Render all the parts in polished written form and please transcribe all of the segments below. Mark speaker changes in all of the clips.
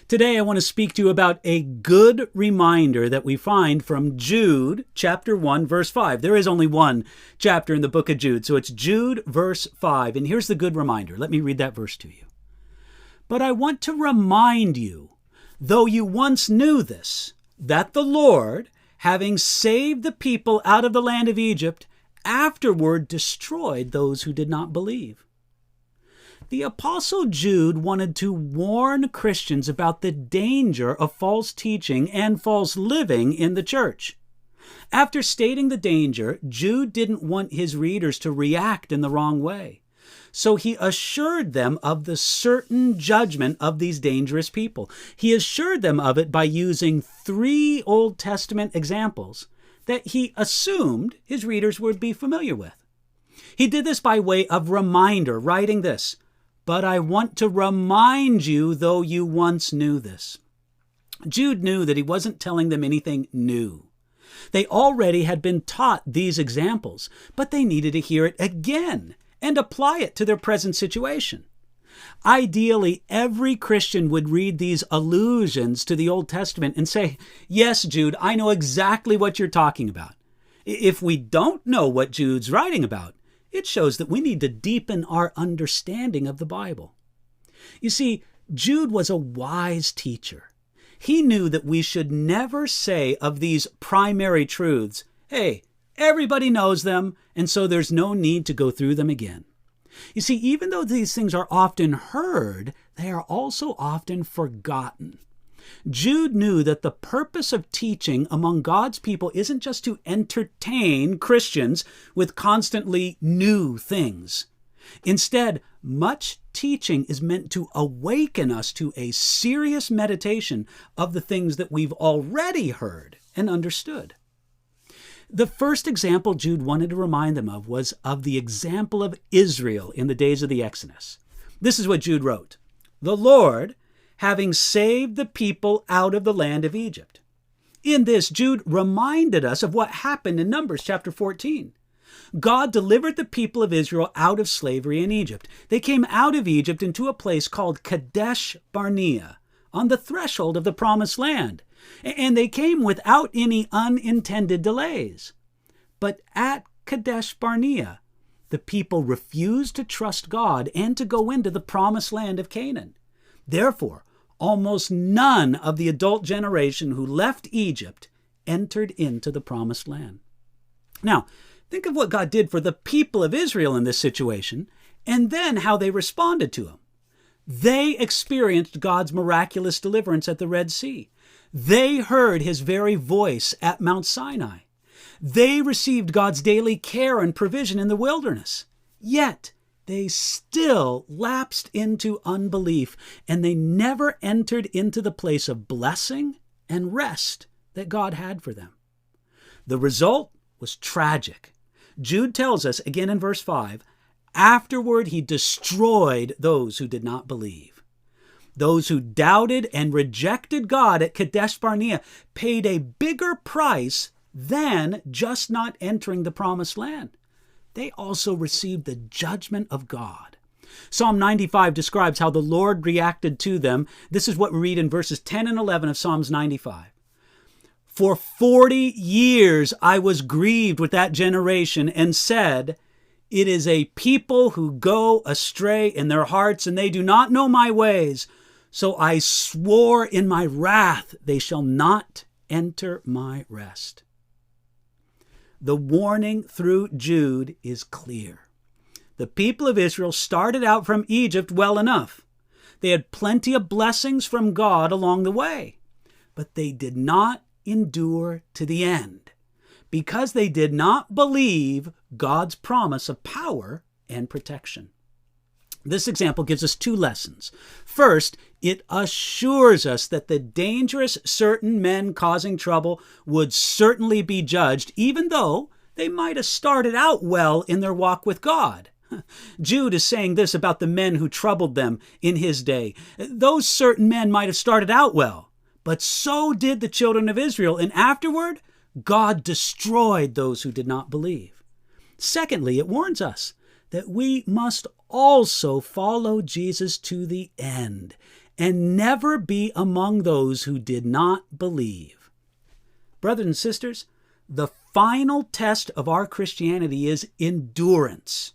Speaker 1: Today I want to speak to you about a good reminder that we find from Jude chapter 1 verse 5. There is only one chapter in the book of Jude, so it's Jude verse 5. And here's the good reminder. Let me read that verse to you. But I want to remind you, though you once knew this, that the Lord, having saved the people out of the land of Egypt, afterward destroyed those who did not believe. The Apostle Jude wanted to warn Christians about the danger of false teaching and false living in the church. After stating the danger, Jude didn't want his readers to react in the wrong way. So he assured them of the certain judgment of these dangerous people. He assured them of it by using 3 Old Testament examples that he assumed his readers would be familiar with. He did this by way of reminder, writing this, "But I want to remind you, though you once knew this." Jude knew that he wasn't telling them anything new. They already had been taught these examples, but they needed to hear it again and apply it to their present situation. Ideally, every Christian would read these allusions to the Old Testament and say, "Yes, Jude, I know exactly what you're talking about." If we don't know what Jude's writing about, it shows that we need to deepen our understanding of the Bible. You see, Jude was a wise teacher. He knew that we should never say of these primary truths, "Hey, everybody knows them, and so there's no need to go through them again." You see, even though these things are often heard, they are also often forgotten. Jude knew that the purpose of teaching among God's people isn't just to entertain Christians with constantly new things. Instead, much teaching is meant to awaken us to a serious meditation of the things that we've already heard and understood. The first example Jude wanted to remind them of was of the example of Israel in the days of the Exodus. This is what Jude wrote, "The Lord, having saved the people out of the land of Egypt." In this, Jude reminded us of what happened in Numbers chapter 14. God delivered the people of Israel out of slavery in Egypt. They came out of Egypt into a place called Kadesh Barnea, on the threshold of the promised land. And they came without any unintended delays. But at Kadesh Barnea, the people refused to trust God and to go into the promised land of Canaan. Therefore, almost none of the adult generation who left Egypt entered into the promised land. Now, think of what God did for the people of Israel in this situation, and then how they responded to him. They experienced God's miraculous deliverance at the Red Sea. They heard his very voice at Mount Sinai. They received God's daily care and provision in the wilderness. Yet, they still lapsed into unbelief, and they never entered into the place of blessing and rest that God had for them. The result was tragic. Jude tells us, again in verse 5, afterward he destroyed those who did not believe. Those who doubted and rejected God at Kadesh Barnea paid a bigger price than just not entering the promised land. They also received the judgment of God. Psalm 95 describes how the Lord reacted to them. This is what we read in verses 10 and 11 of Psalms 95. "For 40 years I was grieved with that generation and said, 'It is a people who go astray in their hearts, and they do not know my ways. So I swore in my wrath, they shall not enter my rest.'" The warning through Jude is clear. The people of Israel started out from Egypt well enough. They had plenty of blessings from God along the way, but they did not endure to the end because they did not believe God's promise of power and protection. This example gives us 2 lessons. First, it assures us that the dangerous certain men causing trouble would certainly be judged, even though they might have started out well in their walk with God. Jude is saying this about the men who troubled them in his day. Those certain men might have started out well, but so did the children of Israel, and afterward, God destroyed those who did not believe. Secondly, it warns us that we must also follow Jesus to the end and never be among those who did not believe. Brothers and sisters, the final test of our Christianity is endurance.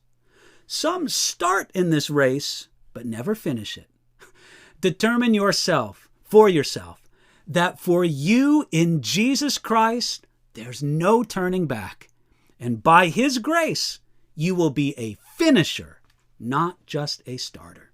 Speaker 1: Some start in this race, but never finish it. Determine for yourself, that for you in Jesus Christ, there's no turning back. And by His grace, you will be a finisher, not just a starter.